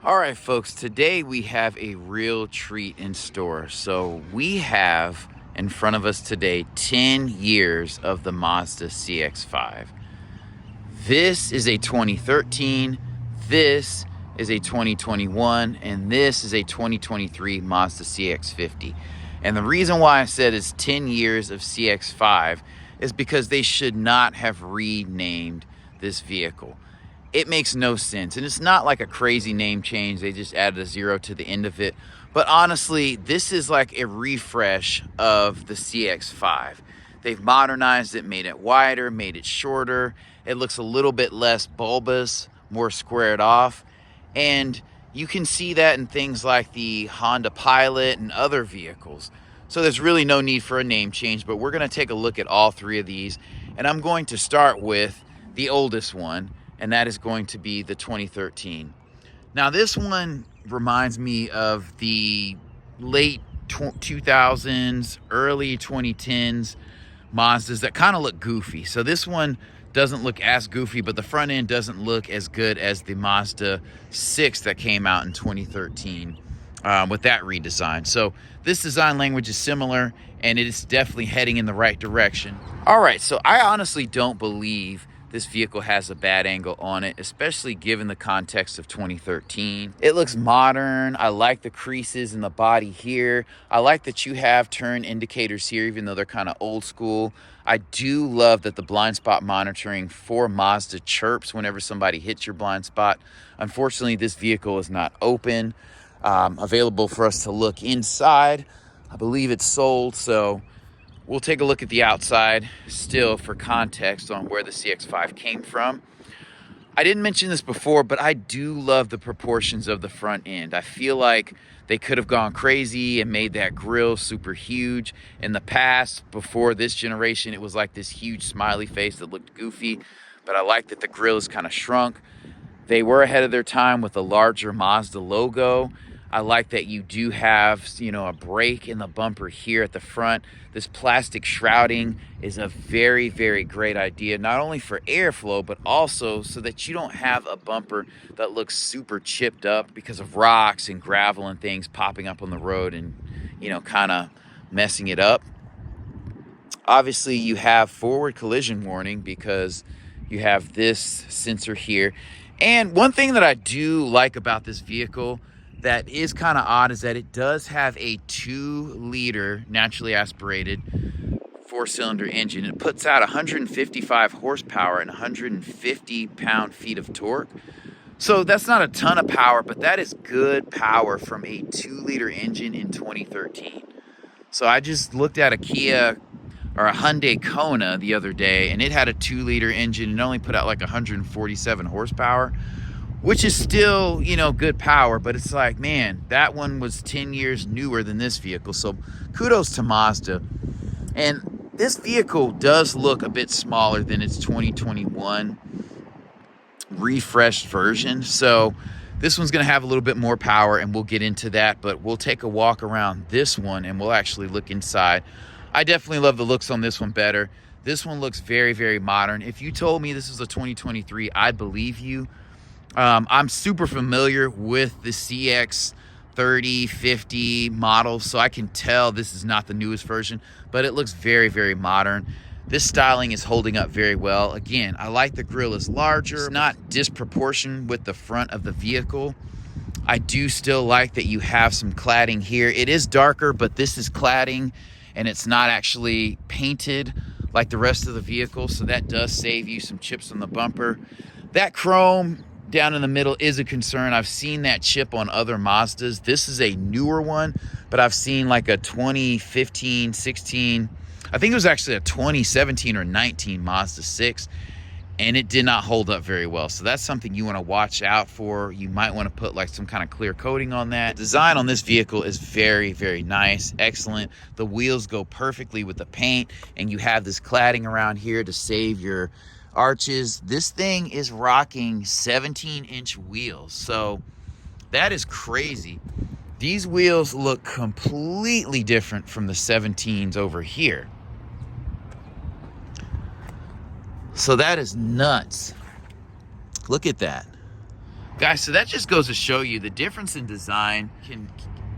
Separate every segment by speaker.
Speaker 1: All right, folks, today we have a real treat in store. So we have in front of us today 10 years of the Mazda CX-5. This is a 2013, this is a 2021, and this is a 2023 Mazda CX-50. And the reason why I said it's 10 years of CX-5 is because they should not have renamed this vehicle. It makes no sense, and it's not like a crazy name change. They just added a zero to the end of it. But honestly, this is like a refresh of the CX-5. They've modernized it, made it wider, made it shorter. It looks a little bit less bulbous, more squared off. And you can see that in things like the Honda Pilot and other vehicles. So there's really no need for a name change, but we're gonna take a look at all three of these. And I'm going to start with the oldest one, and that is going to be the 2013. Now this one reminds me of the late 2000s, early 2010s Mazdas that kind of look goofy. So this one doesn't look as goofy, but the front end doesn't look as good as the Mazda 6 that came out in 2013 with that redesign. So this design language is similar, and it is definitely heading in the right direction. All right, so I honestly don't believe this vehicle has a bad angle on it, especially given the context of 2013. It looks modern. I like the creases in the body here. I like that you have turn indicators here, even though they're kind of old school. I do love that the blind spot monitoring for Mazda chirps whenever somebody hits your blind spot. Unfortunately, this vehicle is not open, available for us to look inside. I believe it's sold, so we'll take a look at the outside still for context on where the CX-5 came from. I didn't mention this before, but I do love the proportions of the front end. I feel like they could have gone crazy and made that grille super huge. In the past, before this generation, it was like this huge smiley face that looked goofy, but I like that the grille is kind of shrunk. They were ahead of their time with a larger Mazda logo. I like that you do have, a break in the bumper here at the front. This plastic shrouding is a very, very great idea, not only for airflow, but also so that you don't have a bumper that looks super chipped up because of rocks and gravel and things popping up on the road and, kind of messing it up. Obviously, you have forward collision warning because you have this sensor here. And one thing that I do like about this vehicle that is kind of odd is that it does have a 2-liter naturally aspirated 4-cylinder engine. It puts out 155 horsepower and 150 pound-feet of torque. So that's not a ton of power, but that is good power from a 2-liter engine in 2013. So I just looked at a Kia or a Hyundai Kona the other day, and it had a 2-liter engine and only put out like 147 horsepower, which is still, good power, but it's like, man, that one was 10 years newer than this vehicle. So kudos to Mazda. And this vehicle does look a bit smaller than its 2021 refreshed version. So this one's going to have a little bit more power, and we'll get into that, but we'll take a walk around this one and we'll actually look inside. I definitely love the looks on this one better. This one looks very, very modern. If you told me this was a 2023, I'd believe you. I'm super familiar with the CX-30, 50 models, so I can tell this is not the newest version, but it looks very, very modern. This styling is holding up very well. Again, I like the grille is larger. It's not disproportionate with the front of the vehicle. I do still like that you have some cladding here. It is darker, but this is cladding, and it's not actually painted like the rest of the vehicle, so that does save you some chips on the bumper. That chrome down in the middle is a concern. I've seen that chip on other Mazdas. This is a newer one, but I've seen like a 2015, 16, I think it was actually a 2017 or 19 Mazda 6, and it did not hold up very well. So that's something you want to watch out for. You might want to put like some kind of clear coating on that. The design on this vehicle is very, very nice, excellent. The wheels go perfectly with the paint, and you have this cladding around here to save your arches. This thing is rocking 17-inch wheels, so that is crazy. These wheels look completely different from the 17s over here, so that is nuts. Look at that. Guys, so that just goes to show you the difference in design can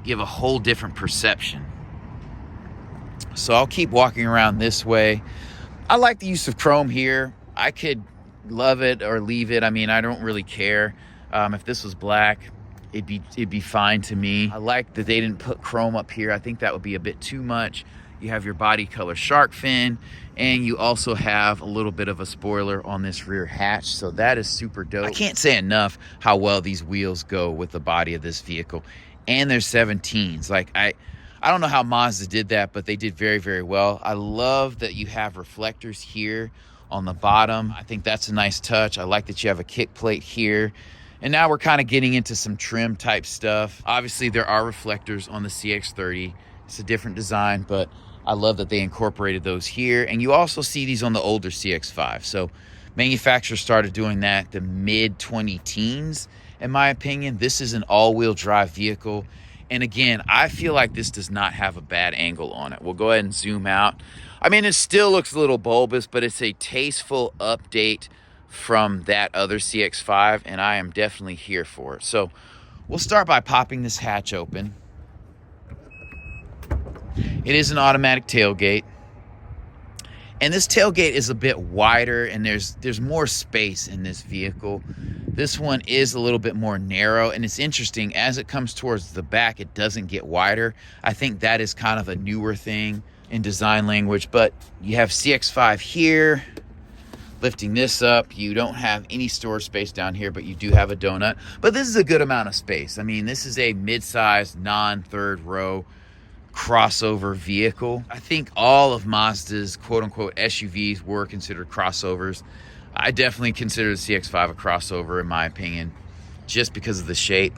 Speaker 1: give a whole different perception. So I'll keep walking around this way. I like the use of chrome here. I could love it or leave it. I mean, I don't really care. If this was black, it'd be fine to me. I like that they didn't put chrome up here. I think that would be a bit too much. You have your body color shark fin, and you also have a little bit of a spoiler on this rear hatch, so that is super dope. I can't say enough how well these wheels go with the body of this vehicle, and they're 17s. Like, I don't know how Mazda did that, but they did very, very well. I love that you have reflectors here on the bottom. I think that's a nice touch. I like that you have a kick plate here. And now we're kind of getting into some trim type stuff. Obviously, there are reflectors on the CX-30. It's a different design, but I love that they incorporated those here. And you also see these on the older CX-5. So manufacturers started doing that the mid-2010s, in my opinion. This is an all-wheel drive vehicle. And again, I feel like this does not have a bad angle on it. We'll go ahead and zoom out. I mean, it still looks a little bulbous, but it's a tasteful update from that other CX-5, and I am definitely here for it. So we'll start by popping this hatch open. It is an automatic tailgate. And this tailgate is a bit wider, and there's more space in this vehicle. This one is a little bit more narrow, and it's interesting, as it comes towards the back, it doesn't get wider. I think that is kind of a newer thing in design language, but you have CX-5 here. Lifting this up, you don't have any storage space down here, but you do have a donut. But this is a good amount of space. I mean, this is a mid-sized, non-third row crossover vehicle. I think all of Mazda's quote-unquote SUVs were considered crossovers. I definitely consider the CX-5 a crossover, in my opinion, just because of the shape.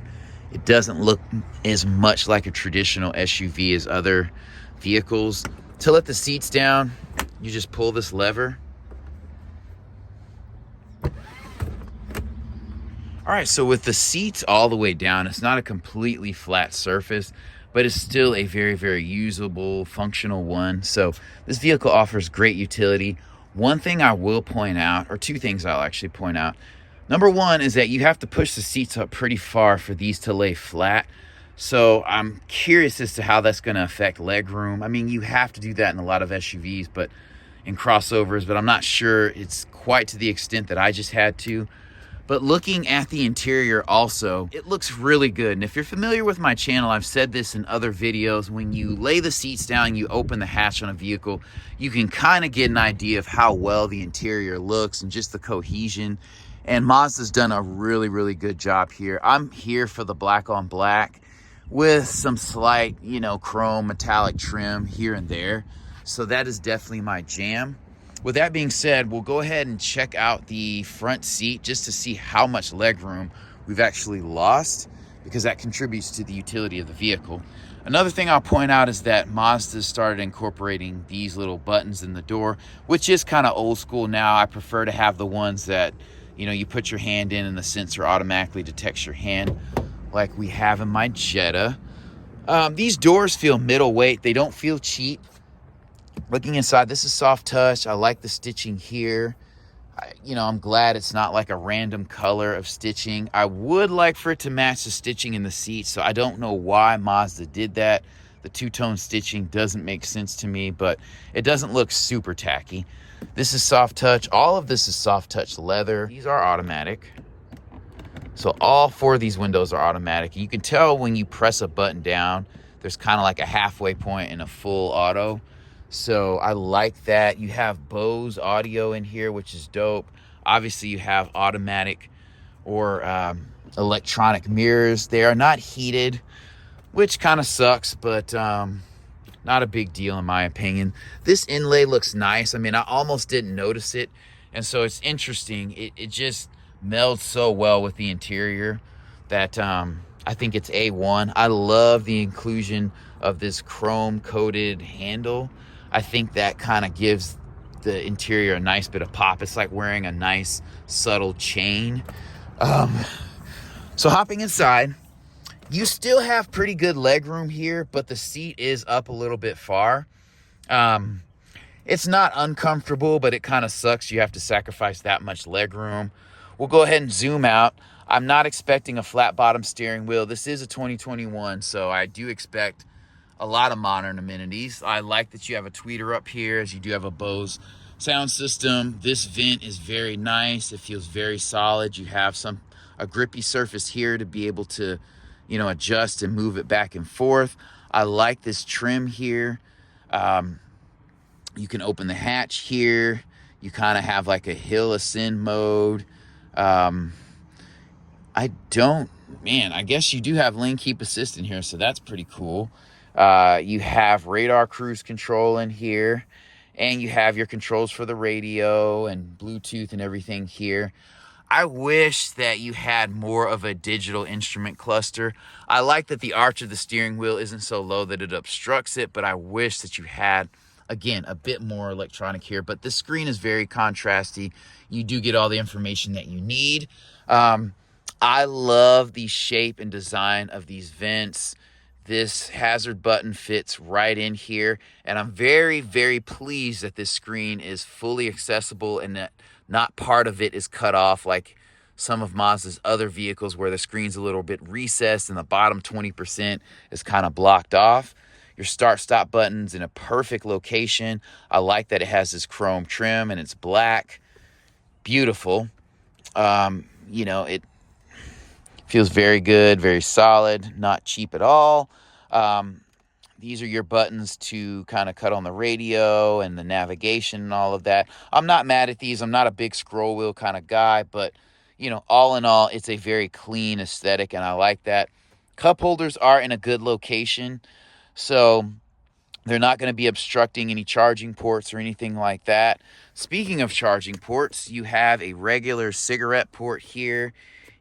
Speaker 1: It doesn't look as much like a traditional SUV as other vehicles. To let the seats down, you just pull this lever. All right, so with the seats all the way down, it's not a completely flat surface, but it's still a very, very usable, functional one. So this vehicle offers great utility. One thing I will point out, or two things I'll actually point out. Number one is that you have to push the seats up pretty far for these to lay flat. So I'm curious as to how that's going to affect legroom. I mean, you have to do that in a lot of SUVs, but in crossovers, but I'm not sure it's quite to the extent that I just had to. But looking at the interior also, it looks really good. And if you're familiar with my channel, I've said this in other videos, when you lay the seats down, you open the hatch on a vehicle, you can kind of get an idea of how well the interior looks and just the cohesion. And Mazda's done a really, really good job here. I'm here for the black on black with some slight, chrome metallic trim here and there. So that is definitely my jam. With that being said, we'll go ahead and check out the front seat just to see how much legroom we've actually lost, because that contributes to the utility of the vehicle. Another thing I'll point out is that Mazda started incorporating these little buttons in the door, which is kind of old school now. I prefer to have the ones that, you put your hand in and the sensor automatically detects your hand, like we have in my Jetta. These doors feel middleweight. They don't feel cheap. Looking inside, this is soft touch. I like the stitching here. I'm glad it's not like a random color of stitching. I would like for it to match the stitching in the seat, so I don't know why Mazda did that. The two-tone stitching doesn't make sense to me, but it doesn't look super tacky. This is soft touch. All of this is soft touch leather. These are automatic. So all four of these windows are automatic. You can tell when you press a button down, there's kind of like a halfway point in a full auto. So I like that. You have Bose audio in here, which is dope. Obviously, you have automatic or electronic mirrors. They are not heated, which kind of sucks, but not a big deal in my opinion. This inlay looks nice. I mean, I almost didn't notice it. And so it's interesting. It just melds so well with the interior that I think it's A1. I love the inclusion of this chrome-coated handle. I think that kind of gives the interior a nice bit of pop. It's like wearing a nice, subtle chain. So hopping inside, you still have pretty good legroom here, but the seat is up a little bit far. It's not uncomfortable, but it kind of sucks. You have to sacrifice that much legroom. We'll go ahead and zoom out. I'm not expecting a flat bottom steering wheel. This is a 2021, so I do expect a lot of modern amenities. I like that you have a tweeter up here, as you do have a Bose sound system. This vent is very nice. It feels very solid. You have a grippy surface here to be able to, adjust and move it back and forth. I like this trim here. You can open the hatch here. You kind of have like a hill ascend mode. I guess you do have lane keep assist in here, so that's pretty cool. You have radar cruise control in here, and you have your controls for the radio and Bluetooth and everything here. I wish that you had more of a digital instrument cluster. I like that the arch of the steering wheel isn't so low that it obstructs it, but I wish that you had, again, a bit more electronic here. But the screen is very contrasty. You do get all the information that you need. I love the shape and design of these vents. This hazard button fits right in here, and I'm very, very pleased that this screen is fully accessible and that not part of it is cut off like some of Mazda's other vehicles where the screen's a little bit recessed and the bottom 20% is kind of blocked off. Your start-stop button's in a perfect location. I like that it has this chrome trim and it's black. Beautiful. It feels very good, very solid, not cheap at all. These are your buttons to kind of cut on the radio and the navigation and all of that. I'm not mad at these. I'm not a big scroll wheel kind of guy, but, all in all, it's a very clean aesthetic, and I like that. Cup holders are in a good location, so they're not going to be obstructing any charging ports or anything like that. Speaking of charging ports, you have a regular cigarette port here.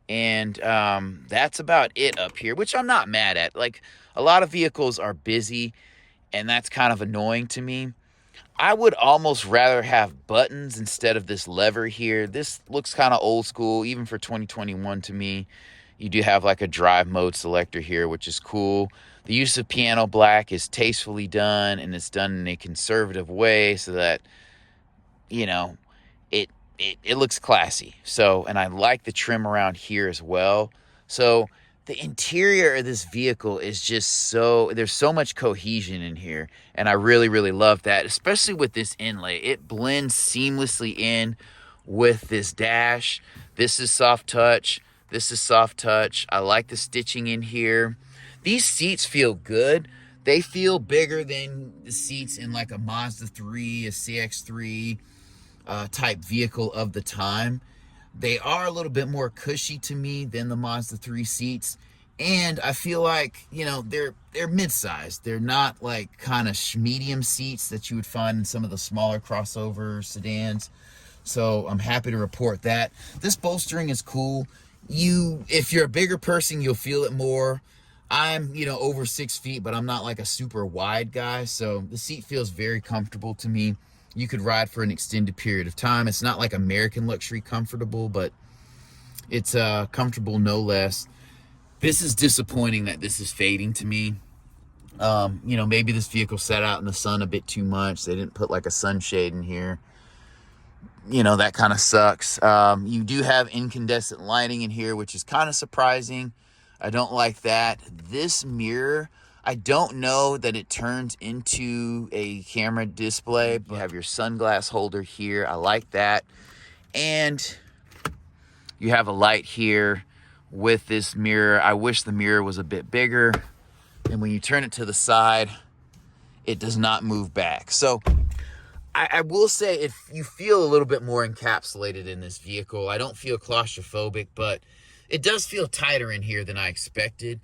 Speaker 1: And that's about it up here, which I'm not mad at. Like, a lot of vehicles are busy, and that's kind of annoying to me. I would almost rather have buttons instead of this lever here. This looks kind of old school, even for 2021 to me. You do have like a drive mode selector here, which is cool. The use of piano black is tastefully done, and it's done in a conservative way so that, it looks classy. So, and I like the trim around here as well. So the interior of this vehicle is just there's so much cohesion in here. And I really, really love that, especially with this inlay. It blends seamlessly in with this dash. This is soft touch. This is soft touch. I like the stitching in here. These seats feel good. They feel bigger than the seats in like a Mazda 3, a CX-3, type vehicle of the time. They are a little bit more cushy to me than the Mazda 3 seats, and I feel like they're mid-sized. They're not like kind of medium seats that you would find in some of the smaller crossover sedans. So I'm happy to report that. This bolstering is cool. If you're a bigger person, you'll feel it more. I'm over 6 feet, but I'm not like a super wide guy, so the seat feels very comfortable to me. You could ride for an extended period of time. It's not like American luxury comfortable, but it's comfortable no less. This is disappointing that this is fading to me. Maybe this vehicle sat out in the sun a bit too much. They didn't put like a sunshade in here. That kind of sucks. You do have incandescent lighting in here, which is kind of surprising. I don't like that. This mirror, I don't know that it turns into a camera display, but you have your sunglass holder here. I like that. And you have a light here with this mirror. I wish the mirror was a bit bigger. And when you turn it to the side, it does not move back. So I will say, if you feel a little bit more encapsulated in this vehicle, I don't feel claustrophobic, but it does feel tighter in here than I expected.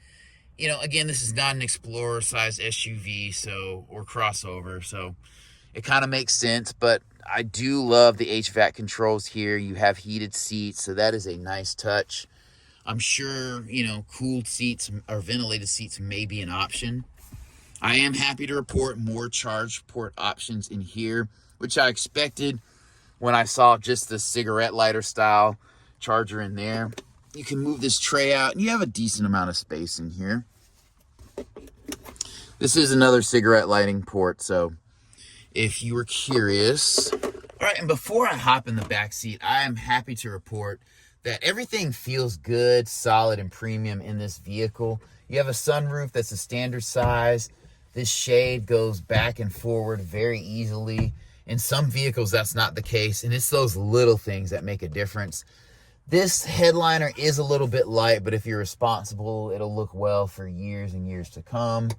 Speaker 1: Again, this is not an Explorer-sized SUV, or crossover, so it kind of makes sense. But I do love the HVAC controls here. You have heated seats, so that is a nice touch. I'm sure, cooled seats or ventilated seats may be an option. I am happy to report more charge port options in here, which I expected when I saw just the cigarette lighter style charger in there. You can move this tray out, and you have a decent amount of space in here. This is another cigarette lighting port, so if you were curious. All right, and before I hop in the back seat, I am happy to report that everything feels good, solid, and premium in this vehicle. You have a sunroof that's a standard size. This shade goes back and forward very easily. In some vehicles, that's not the case, and it's those little things that make a difference. This headliner is a little bit light, but if you're responsible, it'll look well for years and years to come.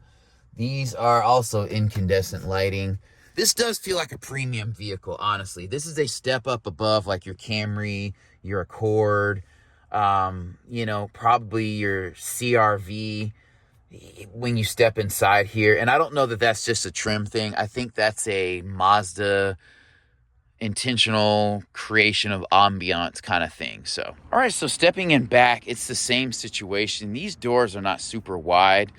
Speaker 1: These are also incandescent lighting. This does feel like a premium vehicle, honestly. This is a step up above like your Camry, your Accord, you know, probably your CR-V when you step inside here. And I don't know that that's just a trim thing. I think that's a Mazda intentional creation of ambiance kind of thing. So, all right, so stepping in back, it's the same situation. These doors are not super wide.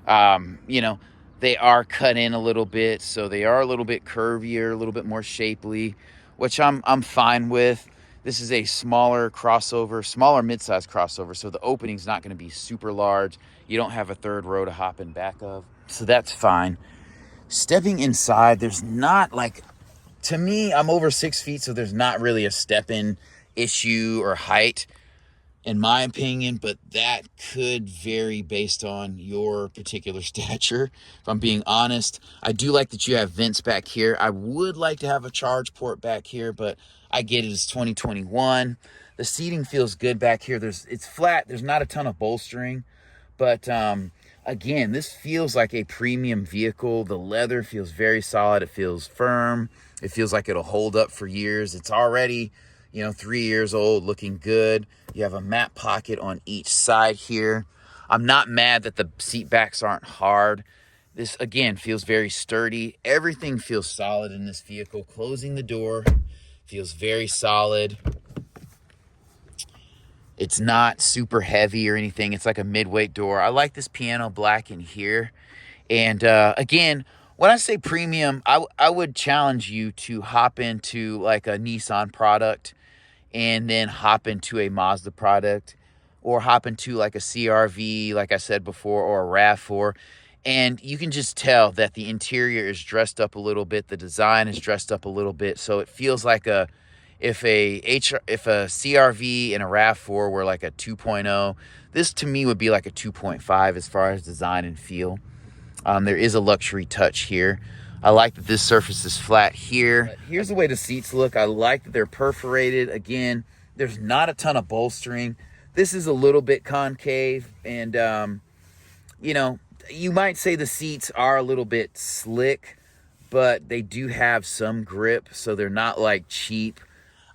Speaker 1: You know, they are cut in a little bit, so they are a little bit curvier, a little bit more shapely, which I'm fine with. This is a smaller crossover, smaller mid-size crossover, so the opening's not going to be super large. You don't have a third row to hop in back of, so that's fine. Stepping inside, there's not like, to me, I'm over 6 feet, so there's not really a step-in issue or height, in my opinion, but that could vary based on your particular stature. If I'm being honest, I do like that you have vents back here. I would like to have a charge port back here, but I get it, it's 2021. The seating feels good back here. It's flat. There's not a ton of bolstering, but again, this feels like a premium vehicle. The leather feels very solid. It feels firm. It feels like it'll hold up for years. It's already, you know, 3 years old, looking good. You have a mat pocket on each side here. I'm not mad that the seat backs aren't hard. This, again, feels very sturdy. Everything feels solid in this vehicle. Closing the door feels very solid. It's not super heavy or anything. It's like a mid-weight door. I like this piano black in here. And again, when I say premium, I would challenge you to hop into like a Nissan product and then hop into a Mazda product, or hop into like a CR-V, like I said before, or a RAV4. And you can just tell that the interior is dressed up a little bit. The design is dressed up a little bit. So it feels like if a CR-V and a RAV4 were like a 2.0, this to me would be like a 2.5 as far as design and feel. There is a luxury touch here. I like that this surface is flat here. But here's the way the seats look. I like that they're perforated. Again, there's not a ton of bolstering. This is a little bit concave, and you know, you might say the seats are a little bit slick, but they do have some grip, so they're not like cheap.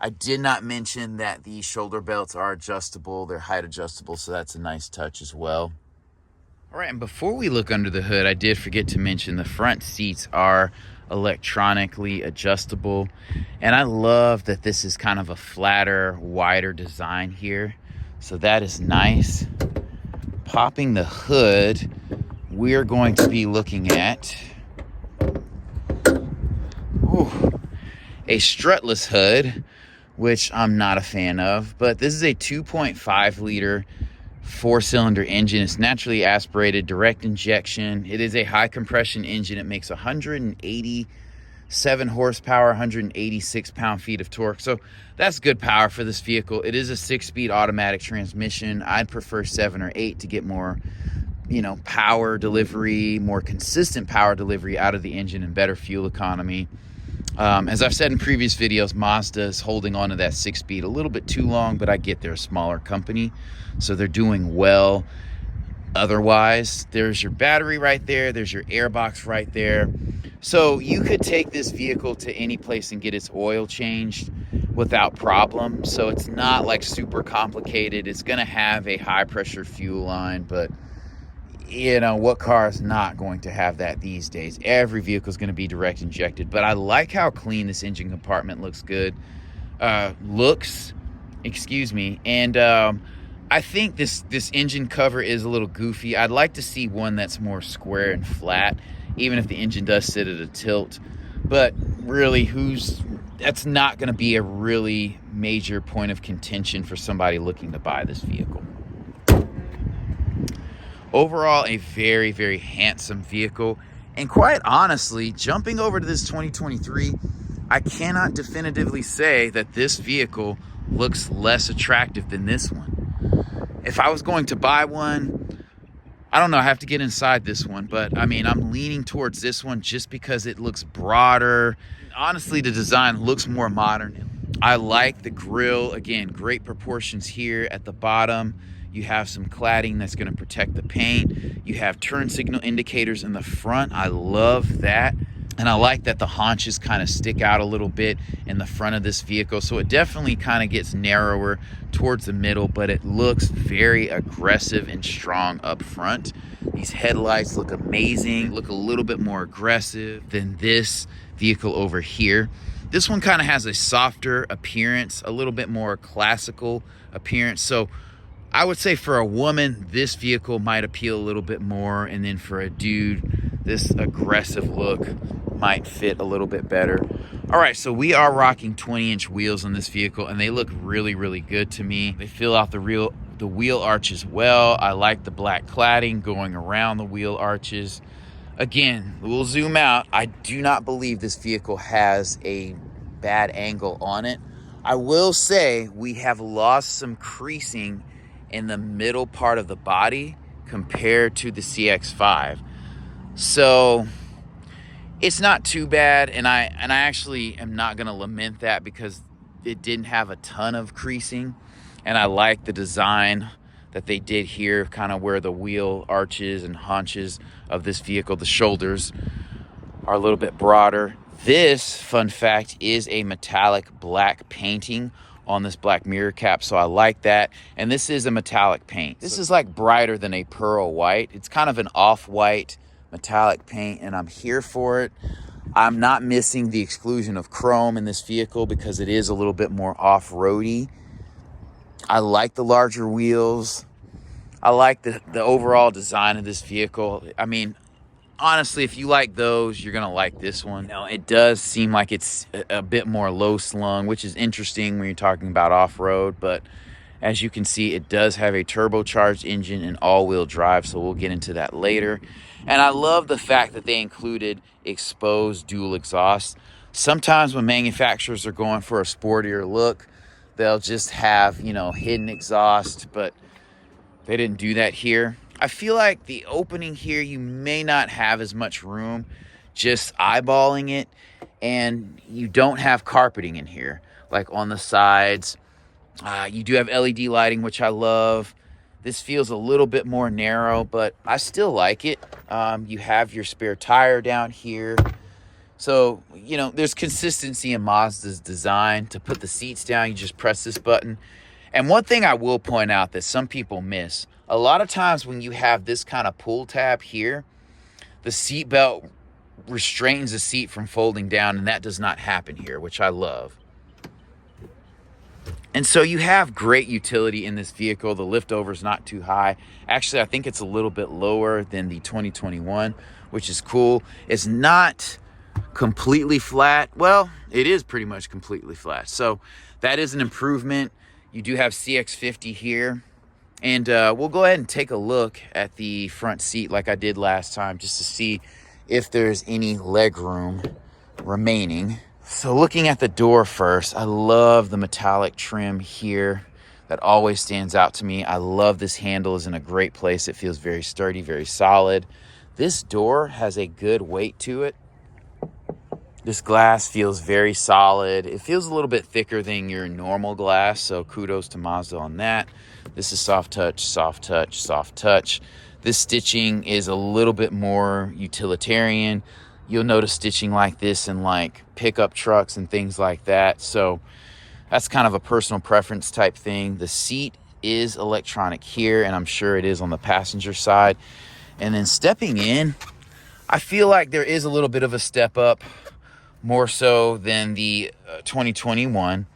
Speaker 1: I did not mention that the shoulder belts are adjustable. They're height adjustable, so that's a nice touch as well. All right, and before we look under the hood, I did forget to mention the front seats are electronically adjustable. And I love that this is kind of a flatter, wider design here. So that is nice. Popping the hood, we're going to be looking at a strutless hood, which I'm not a fan of. But this is a 2.5 liter 4-cylinder engine. It's naturally aspirated, direct injection. It is a high compression engine. It makes 187 horsepower, 186 pound-feet of torque. So that's good power for this vehicle. It is a 6-speed automatic transmission. I'd prefer 7 or 8 to get more, you know, power delivery, more consistent power delivery out of the engine and better fuel economy. As I've said in previous videos, Mazda is holding on to that 6-speed a little bit too long, but I get they're a smaller company, so they're doing well. Otherwise, there's your battery right there. There's your airbox right there. So you could take this vehicle to any place and get its oil changed without problem. So it's not like super complicated. It's going to have a high pressure fuel line, but you know, what car is not going to have that these days? Every vehicle is going to be direct injected. But I like how clean this engine compartment looks good. And I think this engine cover is a little goofy. I'd like to see one that's more square and flat, even if the engine does sit at a tilt. But really, that's not going to be a really major point of contention for somebody looking to buy this vehicle. Overall, a very, very handsome vehicle. And quite honestly, jumping over to this 2023, I cannot definitively say that this vehicle looks less attractive than this one. If I was going to buy one, I don't know, I have to get inside this one, but I mean, I'm leaning towards this one just because it looks broader. Honestly, the design looks more modern. I like the grille. Again, great proportions here at the bottom. You have some cladding that's going to protect the paint. You have turn signal indicators in the front. I love that. And I like that the haunches kind of stick out a little bit in the front of this vehicle. So it definitely kind of gets narrower towards the middle, but it looks very aggressive and strong up front. These headlights look amazing, look a little bit more aggressive than this vehicle over here. This one kind of has a softer appearance, a little bit more classical appearance. So I would say for a woman, this vehicle might appeal a little bit more. And then for a dude, this aggressive look might fit a little bit better. All right, so we are rocking 20-inch wheels on this vehicle, and they look really, really good to me. They fill out the wheel arches well. I like the black cladding going around the wheel arches. Again, we'll zoom out. I do not believe this vehicle has a bad angle on it. I will say we have lost some creasing in the middle part of the body compared to the CX-5. So it's not too bad, and I actually am not going to lament that because it didn't have a ton of creasing, and I like the design that they did here, kind of where the wheel arches and haunches of this vehicle, the shoulders, are a little bit broader. This, fun fact, is a metallic black painting on this black mirror cap, so I like that. And this is a metallic paint. This is like brighter than a pearl white. It's kind of an off-white metallic paint, and I'm here for it. I'm not missing the exclusion of chrome in this vehicle because it is a little bit more off-roady. I like the larger wheels. I like the overall design of this vehicle. I mean, honestly, if you like those, you're gonna like this one. You know, it does seem like it's a bit more low slung, which is interesting when you're talking about off-road, but as you can see, it does have a turbocharged engine and all-wheel drive, so we'll get into that later. And I love the fact that they included exposed dual exhaust. Sometimes when manufacturers are going for a sportier look, they'll just have, you know, hidden exhaust, but they didn't do that here. I feel like the opening here, you may not have as much room just eyeballing it, and you don't have carpeting in here, like on the sides. You do have LED lighting, which I love. This feels a little bit more narrow, but I still like it. You have your spare tire down here. So, you know, there's consistency in Mazda's design. To put the seats down, you just press this button. And one thing I will point out that some people miss, a lot of times when you have this kind of pull tab here, the seat belt restrains the seat from folding down, and that does not happen here, which I love. And so you have great utility in this vehicle. The liftover is not too high. Actually, I think it's a little bit lower than the 2021, which is cool. It's not completely flat. Well, it is pretty much completely flat. So that is an improvement. You do have CX-50 here. And we'll go ahead and take a look at the front seat like I did last time, just to see if there's any leg room remaining. So looking at the door first, I love the metallic trim here. That always stands out to me. I love this handle is in a great place. It feels very sturdy, very solid. This door has a good weight to it. This glass feels very solid. It feels a little bit thicker than your normal glass, so kudos to Mazda on that. This is soft touch, soft touch, soft touch. This stitching is a little bit more utilitarian. You'll notice stitching like this in like pickup trucks and things like that. So that's kind of a personal preference type thing. The seat is electronic here, and I'm sure it is on the passenger side. And then stepping in, I feel like there is a little bit of a step up, more so than the 2021.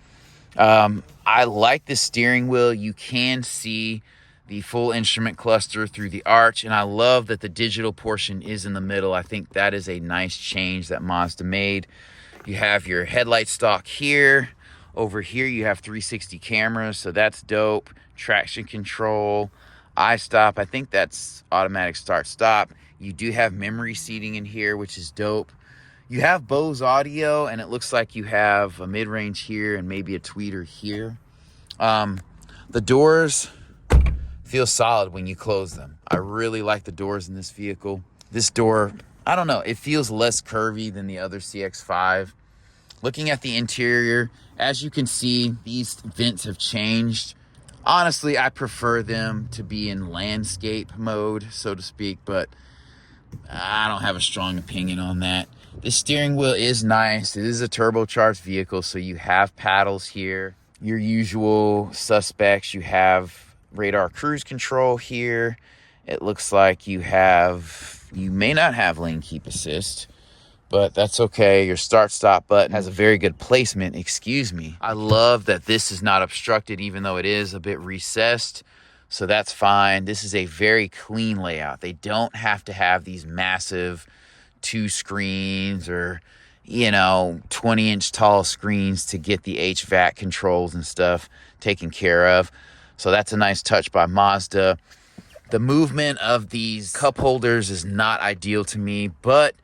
Speaker 1: I like the steering wheel. You can see the full instrument cluster through the arch, and I love that the digital portion is in the middle. I think that is a nice change that Mazda made. You have your headlight stalk here. Over here you have 360 cameras, so that's dope. Traction control, I-stop, I think that's automatic start-stop. You do have memory seating in here, which is dope. You have Bose audio, and it looks like you have a mid-range here and maybe a tweeter here. The doors feel solid when you close them. I really like the doors in this vehicle. This door, I don't know, it feels less curvy than the other CX-5. Looking at the interior, as you can see, these vents have changed. Honestly, I prefer them to be in landscape mode, so to speak, but I don't have a strong opinion on that. The steering wheel is nice. It is a turbocharged vehicle, so you have paddles here. Your usual suspects. You have radar cruise control here. It looks like you may not have lane keep assist, but that's okay. Your start stop button has a very good placement, excuse me. I love that this is not obstructed, even though it is a bit recessed. So that's fine. This is a very clean layout. They don't have to have these massive 2 screens or, 20-inch tall screens to get the HVAC controls and stuff taken care of. So that's a nice touch by Mazda. The movement of these cup holders is not ideal to me, but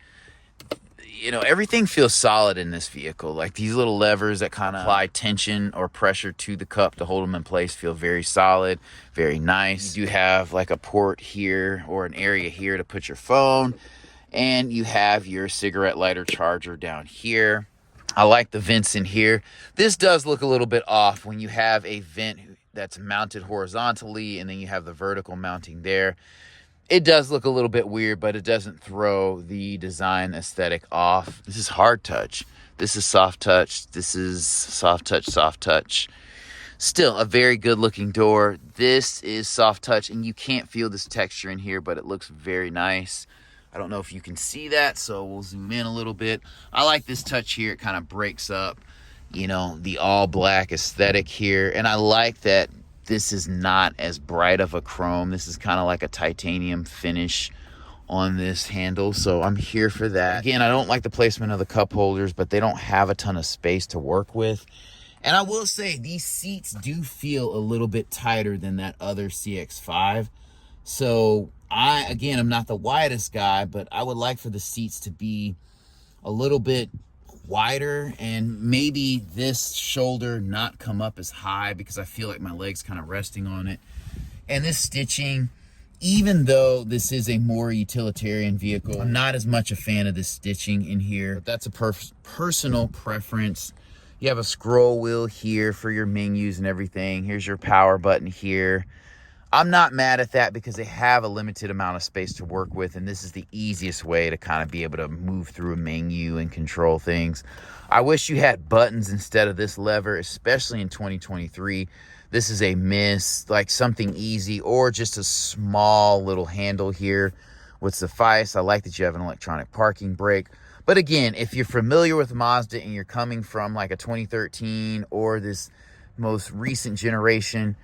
Speaker 1: everything feels solid in this vehicle. Like these little levers that kind of apply tension or pressure to the cup to hold them in place feel very solid, very nice. You do have like a port here or an area here to put your phone, and you have your cigarette lighter charger down here. I like the vents in here. This does look a little bit off when you have a vent that's mounted horizontally and then you have the vertical mounting there. It does look a little bit weird, but it doesn't throw the design aesthetic off. This is hard touch. This is soft touch. This is soft touch, soft touch. Still a very good looking door. This is soft touch, and you can't feel this texture in here, but it looks very nice. I don't know if you can see that, so we'll zoom in a little bit. I like this touch here. It kind of breaks up, the all black aesthetic here. And I like that this is not as bright of a chrome. This is kind of like a titanium finish on this handle, so I'm here for that. Again, I don't like the placement of the cup holders, but they don't have a ton of space to work with. And I will say, these seats do feel a little bit tighter than that other CX-5. So I'm not the widest guy, but I would like for the seats to be a little bit wider, and maybe this shoulder not come up as high because I feel like my leg's kind of resting on it. And this stitching, even though this is a more utilitarian vehicle, I'm not as much a fan of this stitching in here. But that's a personal preference. You have a scroll wheel here for your menus and everything. Here's your power button here. I'm not mad at that because they have a limited amount of space to work with, and this is the easiest way to kind of be able to move through a menu and control things. I wish you had buttons instead of this lever, especially in 2023. This is a miss, like something easy, or just a small little handle here would suffice. I like that you have an electronic parking brake. But again, if you're familiar with Mazda and you're coming from like a 2013 or this most recent generation,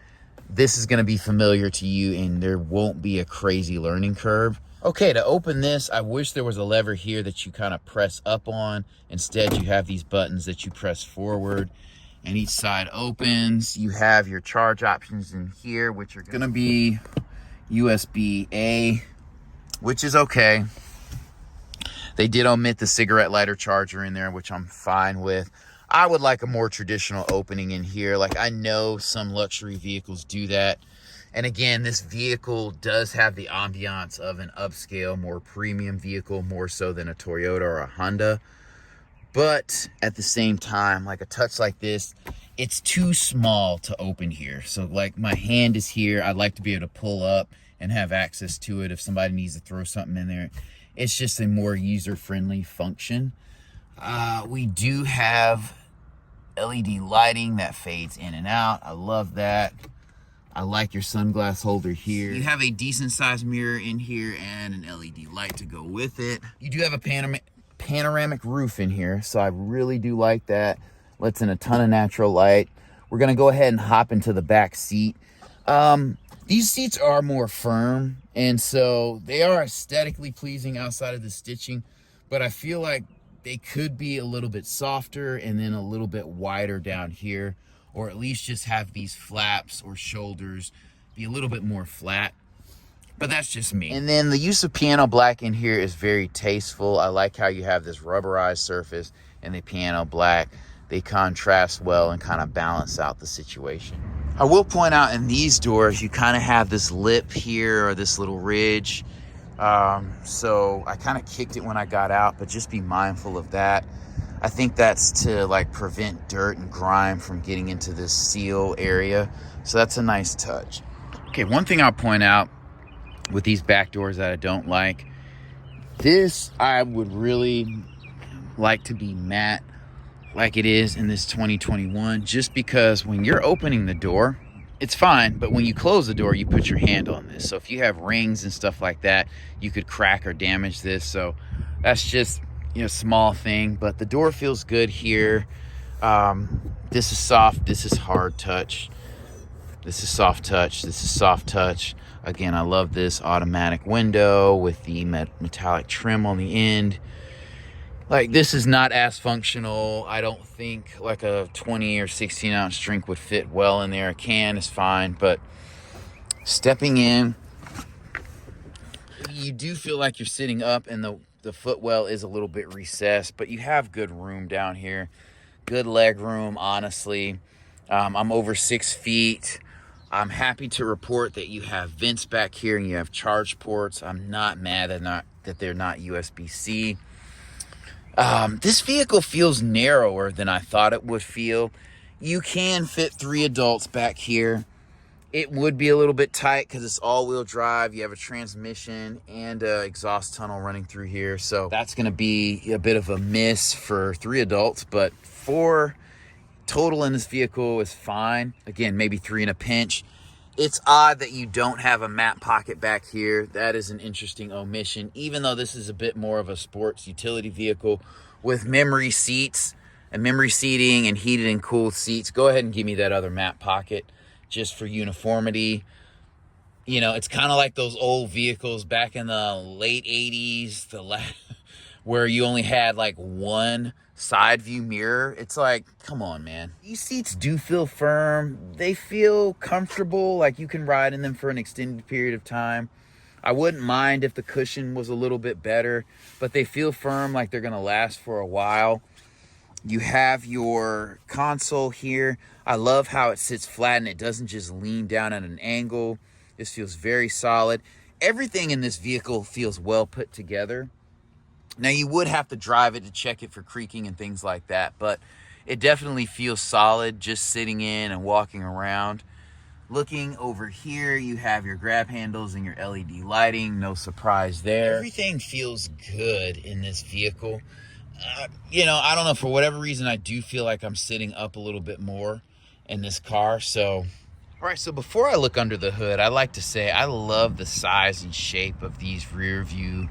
Speaker 1: this is going to be familiar to you and there won't be a crazy learning curve. Okay, to open this, I wish there was a lever here that you kind of press up on. Instead, you have these buttons that you press forward and each side opens. You have your charge options in here, which are going to be USB-A, which is okay. They did omit the cigarette lighter charger in there, which I'm fine with. I would like a more traditional opening in here. Like, I know some luxury vehicles do that. And again, this vehicle does have the ambiance of an upscale, more premium vehicle, more so than a Toyota or a Honda. But at the same time, like a touch like this, it's too small to open here. So like my hand is here. I'd like to be able to pull up and have access to it if somebody needs to throw something in there. It's just a more user-friendly function. We do have LED lighting that fades in and out. I love that. I like your sunglass holder here. You have a decent sized mirror in here and an LED light to go with it. You do have a panoramic roof in here, so I really do like that. Lets in a ton of natural light. We're gonna go ahead and hop into the back seat. These seats are more firm, and so they are aesthetically pleasing outside of the stitching, but I feel like they could be a little bit softer and then a little bit wider down here, or at least just have these flaps or shoulders be a little bit more flat. but that's just me. And then the use of piano black in here is very tasteful. I like how you have this rubberized surface and the piano black. They contrast well and kind of balance out the situation. I will point out in these doors, you kind of have this lip here or this little ridge. So I kind of kicked it when I got out, but just be mindful of that. I think that's to like prevent dirt and grime from getting into this seal area. So that's a nice touch. Okay, one thing I'll point out with these back doors that I don't like, this I would really like to be matte like it is in this 2021, just because when you're opening the door, it's fine, but when you close the door, you put your hand on this. So if you have rings and stuff like that, you could crack or damage this. So that's just, you know, small thing, but the door feels good here. This is soft, this is hard touch. This is soft touch, this is soft touch. Again, I love this automatic window with the metallic trim on the end. Like, this is not as functional. I don't think like a 20 or 16 ounce drink would fit well in there. A can is fine, but stepping in, you do feel like you're sitting up, and the footwell is a little bit recessed, but you have good room down here. Good leg room, honestly. I'm over 6 feet. I'm happy to report that you have vents back here and you have charge ports. I'm not mad that they're not USB-C. This vehicle feels narrower than I thought it would feel. You can fit 3 adults back here. It would be a little bit tight because it's all-wheel drive. You have a transmission and an exhaust tunnel running through here. So that's going to be a bit of a miss for 3 adults, but 4 total in this vehicle is fine. Again, maybe 3 in a pinch. It's odd that you don't have a mat pocket back here. That is an interesting omission, even though this is a bit more of a sports utility vehicle with memory seats and memory seating and heated and cooled seats. Go ahead and give me that other mat pocket just for uniformity. You know, it's kind of like those old vehicles back in the late 80s, where you only had like one side view mirror. It's like, come on, man. These seats do feel firm. They feel comfortable, like you can ride in them for an extended period of time. I wouldn't mind if the cushion was a little bit better, but they feel firm, like they're gonna last for a while. You have your console here. I love how it sits flat and it doesn't just lean down at an angle. This feels very solid. Everything in this vehicle feels well put together. Now, you would have to drive it to check it for creaking and things like that, but it definitely feels solid just sitting in and walking around. Looking over here, you have your grab handles and your LED lighting. No surprise there. Everything feels good in this vehicle. You know, I don't know, for whatever reason, I do feel like I'm sitting up a little bit more in this car. So, all right, so before I look under the hood, I like to say I love the size and shape of these rear view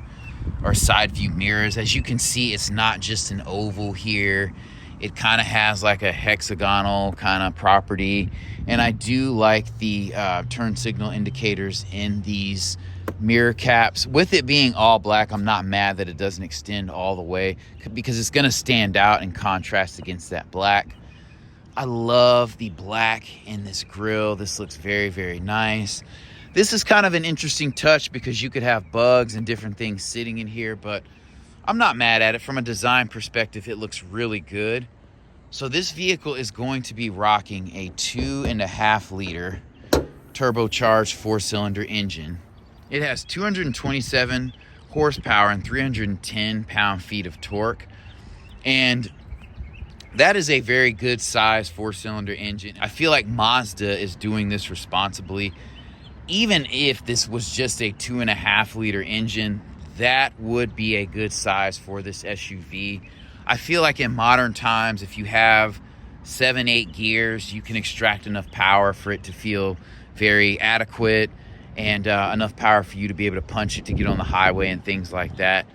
Speaker 1: or side view mirrors. As you can see, it's not just an oval here. It kind of has like a hexagonal kind of property. And I do like the turn signal indicators in these mirror caps. With it being all black, I'm not mad that it doesn't extend all the way, because it's going to stand out in contrast against that black. I love the black in this grille. This looks very, very nice. This is kind of an interesting touch because you could have bugs and different things sitting in here, but I'm not mad at it. From a design perspective, it looks really good. So this vehicle is going to be rocking a 2.5 liter turbocharged 4-cylinder engine. It has 227 horsepower and 310 pound-feet of torque. And that is a very good size 4-cylinder engine. I feel like Mazda is doing this responsibly. Even if this was just a 2.5 liter engine, that would be a good size for this SUV. I feel like in modern times, if you have 7-8 gears, you can extract enough power for it to feel very adequate, and enough power for you to be able to punch it to get on the highway and things like that.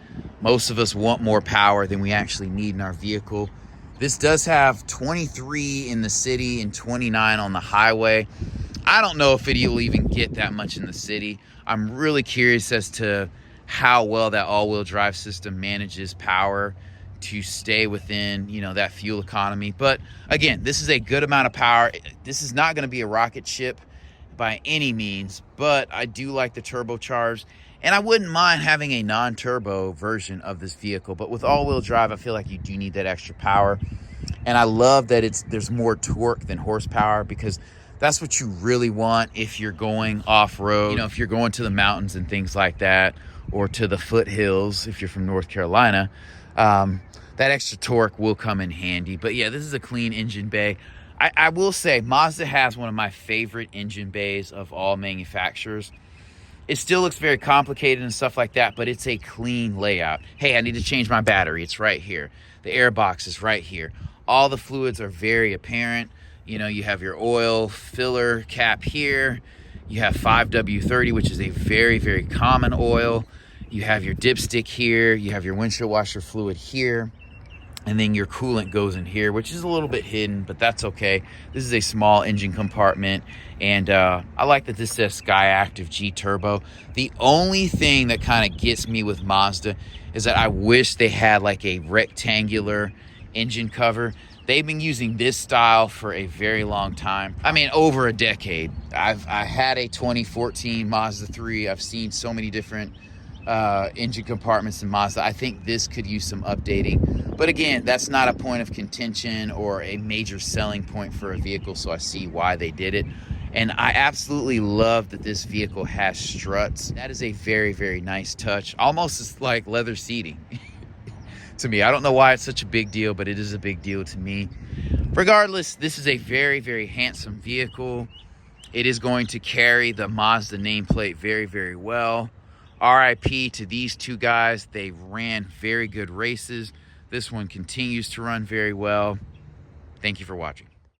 Speaker 1: Most of us want more power than we actually need in our vehicle. This does have 23 in the city and 29 on the highway. I don't know if it'll even get that much in the city. I'm really curious as to how well that all-wheel drive system manages power to stay within, you know, that fuel economy. But again, this is a good amount of power. This is not going to be a rocket ship, by any means, but I do like the turbocharged, and I wouldn't mind having a non-turbo version of this vehicle. But with all-wheel drive, I feel like you do need that extra power. And I love that there's more torque than horsepower, because that's what you really want if you're going off-road. You know, if you're going to the mountains and things like that, or to the foothills if you're from North Carolina, that extra torque will come in handy. But yeah, this is a clean engine bay. I will say Mazda has one of my favorite engine bays of all manufacturers. It still looks very complicated and stuff like that, but it's a clean layout. Hey, I need to change my battery. It's right here. The air box is right here. All the fluids are very apparent. You know, you have your oil filler cap here. You have 5W30, which is a very, very common oil. You have your dipstick here. You have your windshield washer fluid here. And then your coolant goes in here, which is a little bit hidden, but that's okay. This is a small engine compartment, and I like that this says Skyactiv G Turbo. The only thing that kind of gets me with Mazda is that I wish they had like a rectangular engine cover. They've been using this style for a very long time. I mean, over a decade. I had a 2014 Mazda 3. I've seen so many different engine compartments in Mazda. I think this could use some updating. But again, that's not a point of contention or a major selling point for a vehicle, so I see why they did it. And I absolutely love that this vehicle has struts. That is a very, very nice touch. Almost like leather seating to me. I don't know why it's such a big deal, but it is a big deal to me. Regardless, this is a very, very handsome vehicle. It is going to carry the Mazda nameplate very, very well. RIP to these two guys. They ran very good races. This one continues to run very well. Thank you for watching.